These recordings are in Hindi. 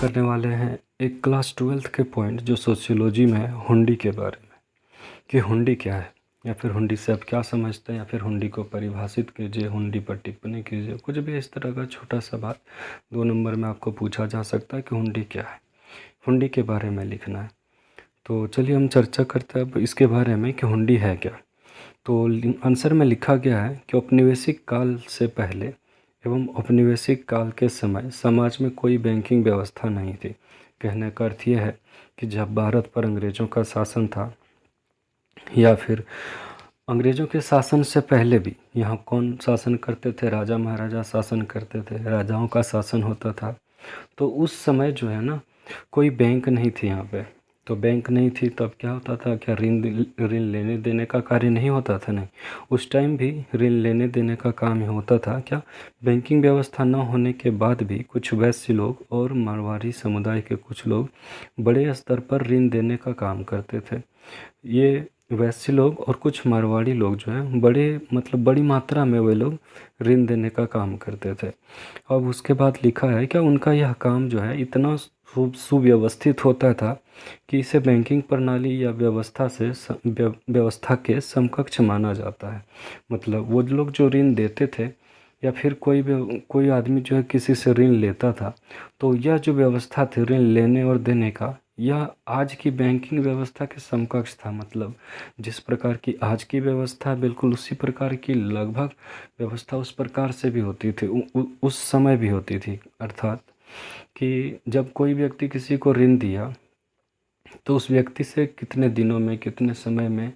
करने वाले हैं एक क्लास 12th के पॉइंट जो सोशियोलॉजी में है हुंडी के बारे में कि हुंडी क्या है या फिर हुंडी से आप क्या समझते हैं या फिर हुंडी को परिभाषित कीजिए, हुंडी पर टिप्पणी कीजिए, कुछ भी इस तरह का छोटा सा बात 2 नंबर में आपको पूछा जा सकता है कि हुंडी क्या है, हुंडी के बारे में लिखना है। तो चलिए हम चर्चा करते हैं अब इसके बारे में कि हुंडी है क्या। तो आंसर में लिखा गया है कि औपनिवेशिक काल से पहले एवं औपनिवेशिक काल के समय समाज में कोई बैंकिंग व्यवस्था नहीं थी। कहने का अर्थ यह है कि जब भारत पर अंग्रेज़ों का शासन था या फिर अंग्रेज़ों के शासन से पहले भी यहाँ कौन शासन करते थे, राजा महाराजा शासन करते थे, राजाओं का शासन होता था। तो उस समय जो है ना कोई बैंक नहीं थी यहाँ पे। तो बैंक नहीं थी तब क्या होता था, क्या ऋण लेने देने का कार्य नहीं होता था? नहीं, उस टाइम भी ऋण लेने देने का काम ही होता था। क्या बैंकिंग व्यवस्था न होने के बाद भी कुछ वैश्य लोग और मारवाड़ी समुदाय के कुछ लोग बड़े स्तर पर ऋण देने का काम करते थे। ये वैश्य लोग और कुछ मारवाड़ी लोग जो है बड़ी मात्रा में वे लोग ऋण देने का काम करते थे। अब उसके बाद लिखा है क्या उनका यह काम जो है इतना सुव्यवस्थित होता था कि इसे बैंकिंग प्रणाली या व्यवस्था के समकक्ष माना जाता है। मतलब वो लोग जो ऋण देते थे या फिर कोई आदमी जो है किसी से ऋण लेता था, तो यह जो व्यवस्था थी ऋण लेने और देने का, यह आज की बैंकिंग व्यवस्था के समकक्ष था। मतलब जिस प्रकार की आज की व्यवस्था बिल्कुल उसी प्रकार की लगभग व्यवस्था उस प्रकार से भी होती थी, उस समय भी होती थी। अर्थात कि जब कोई व्यक्ति किसी को ऋण दिया तो उस व्यक्ति से कितने दिनों में, कितने समय में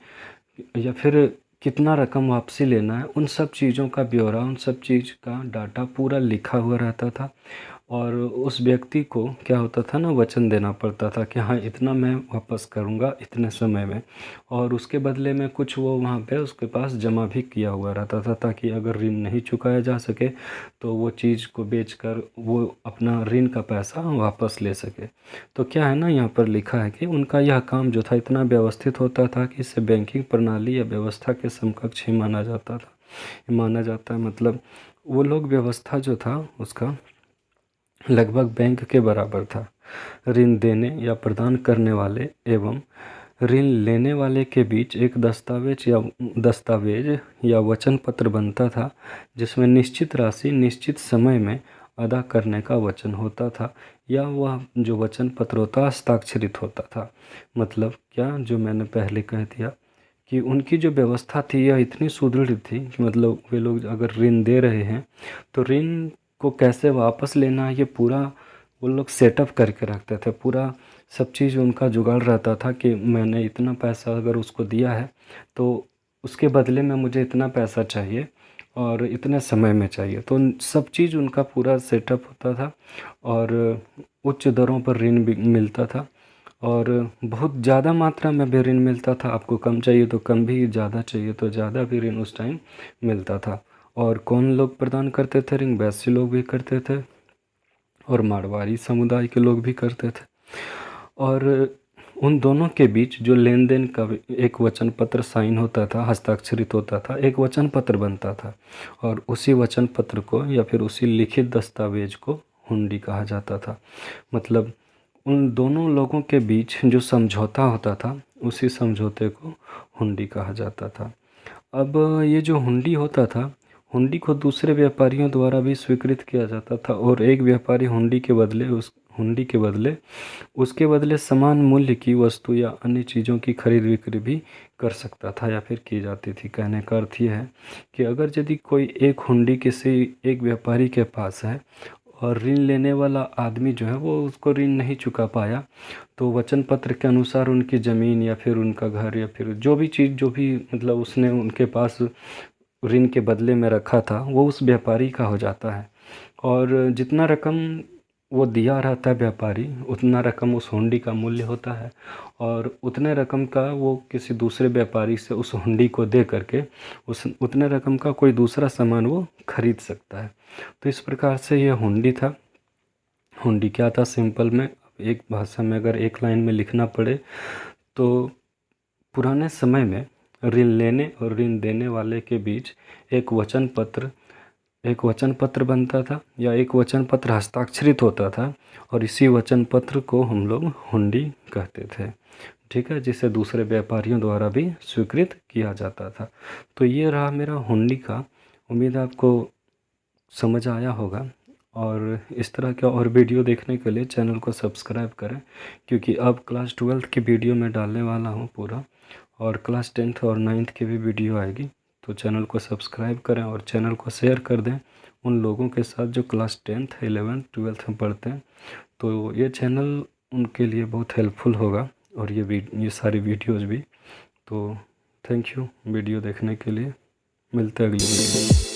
या फिर कितना रकम वापसी लेना है, उन सब चीज़ों का ब्यौरा, उन सब चीज़ का डाटा पूरा लिखा हुआ रहता था। और उस व्यक्ति को क्या होता था ना, वचन देना पड़ता था कि हाँ इतना मैं वापस करूँगा इतने समय में, और उसके बदले में कुछ वो वहाँ पे उसके पास जमा भी किया हुआ रहता था ताकि अगर ऋण नहीं चुकाया जा सके तो वो चीज़ को बेचकर वो अपना ऋण का पैसा वापस ले सके। तो क्या है ना, यहाँ पर लिखा है कि उनका यह काम जो था इतना व्यवस्थित होता था कि इसे बैंकिंग प्रणाली या व्यवस्था के समकक्ष ही माना जाता है। मतलब वो लोग व्यवस्था जो था उसका लगभग बैंक के बराबर था। ऋण देने या प्रदान करने वाले एवं ऋण लेने वाले के बीच एक दस्तावेज या वचन पत्र बनता था जिसमें निश्चित राशि निश्चित समय में अदा करने का वचन होता था, या वह जो वचन पत्र होता हस्ताक्षरित होता था। मतलब क्या, जो मैंने पहले कह दिया कि उनकी जो व्यवस्था थी यह इतनी सुदृढ़ थी कि मतलब वे लोग अगर ऋण दे रहे हैं तो ऋण को कैसे वापस लेना है ये पूरा वो लोग सेटअप करके रखते थे। पूरा सब चीज़ उनका जुगाड़ रहता था कि मैंने इतना पैसा अगर उसको दिया है तो उसके बदले में मुझे इतना पैसा चाहिए और इतने समय में चाहिए। तो सब चीज़ उनका पूरा सेटअप होता था और उच्च दरों पर ऋण भी मिलता था और बहुत ज़्यादा मात्रा में भी ऋण मिलता था। आपको कम चाहिए तो कम भी, ज़्यादा चाहिए तो ज़्यादा भी ऋण उस टाइम मिलता था। और कौन लोग प्रदान करते थे ऋण? वैश्य लोग भी करते थे और मारवाड़ी समुदाय के लोग भी करते थे। और उन दोनों के बीच जो लेन देन का एक वचन पत्र साइन होता था, हस्ताक्षरित होता था, एक वचन पत्र बनता था और उसी वचन पत्र को या फिर उसी लिखित दस्तावेज को हुंडी कहा जाता था। मतलब उन दोनों लोगों के बीच जो समझौता होता था उसी समझौते को हुंडी कहा जाता था। अब ये जो हुंडी होता था, हुंडी को दूसरे व्यापारियों द्वारा भी स्वीकृत किया जाता था और एक व्यापारी हुंडी के बदले उसके बदले समान मूल्य की वस्तु या अन्य चीज़ों की खरीद बिक्री भी कर सकता था या फिर की जाती थी। कहने का अर्थ ये है कि अगर यदि कोई एक हुंडी किसी एक व्यापारी के पास है और ऋण लेने वाला आदमी जो है वो उसको ऋण नहीं चुका पाया, तो वचन पत्र के अनुसार उनकी ज़मीन या फिर उनका घर या फिर जो भी चीज़ जो भी मतलब उसने उनके पास ऋण के बदले में रखा था वो उस व्यापारी का हो जाता है। और जितना रकम वो दिया रहता है व्यापारी, उतना रकम उस हुंडी का मूल्य होता है और उतने रकम का वो किसी दूसरे व्यापारी से उस हुंडी को दे करके उतने रकम का कोई दूसरा सामान वो खरीद सकता है। तो इस प्रकार से ये हुंडी था। हुंडी क्या था सिंपल में, एक भाषा में अगर एक लाइन में लिखना पड़े तो पुराने समय में ऋण लेने और ऋण देने वाले के बीच एक वचन पत्र एक वचन पत्र बनता था या एक वचन पत्र हस्ताक्षरित होता था और इसी वचन पत्र को हम लोग हुंडी कहते थे, ठीक है, जिसे दूसरे व्यापारियों द्वारा भी स्वीकृत किया जाता था। तो ये रहा मेरा हुंडी का। उम्मीद है आपको समझ आया होगा, और इस तरह के और वीडियो देखने के लिए चैनल को सब्सक्राइब करें, क्योंकि अब क्लास 12th की वीडियो मैं डालने वाला हूँ पूरा, और क्लास 10th और 9th की भी वीडियो आएगी। तो चैनल को सब्सक्राइब करें और चैनल को शेयर कर दें उन लोगों के साथ जो क्लास 10th 11th 12th में पढ़ते हैं। तो ये चैनल उनके लिए बहुत हेल्पफुल होगा, और ये सारी वीडियोज़ भी। तो थैंक यू वीडियो देखने के लिए। मिलते हैं अगली वीडियो में।